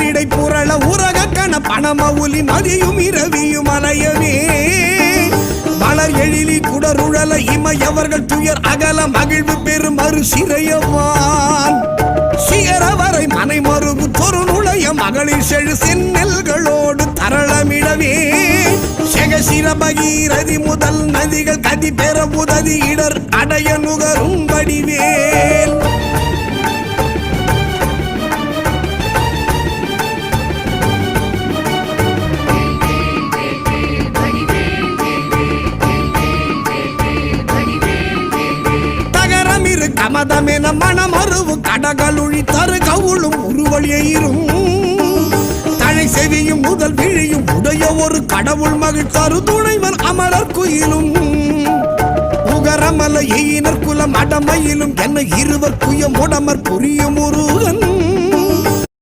இடை புரள உரக கண பணமவுலி மதியும் இரவியும் அலையவே மலர் எழிலி குடருழல இமையவர்கள் துயர் அகல மகிழ்வு பெரும் மறு சிறையவான் சிகரவரை மனை மருகு தொரு நுழைய மகளிர் செழு செந்நெல்களோடு தரளமிடவே செகசிர பகீரதி முதல் நதிகள் கதி பெற உதவி இடர் அடைய நுகரும் வடிவேல் தகரமிரு கமதமென மனமருவு கடகளுழி தரு கவுளும் உருவழியும் தழை செவியும் முதல் விழியும் உடைய ஒரு கடவுள் மகிழ் தரு துணைவன் அமரர் குயிலும் உகரமல எயினர் குலம் அடமையிலும் என்ன இருவர் குய முடமர் புரியும் முருகன்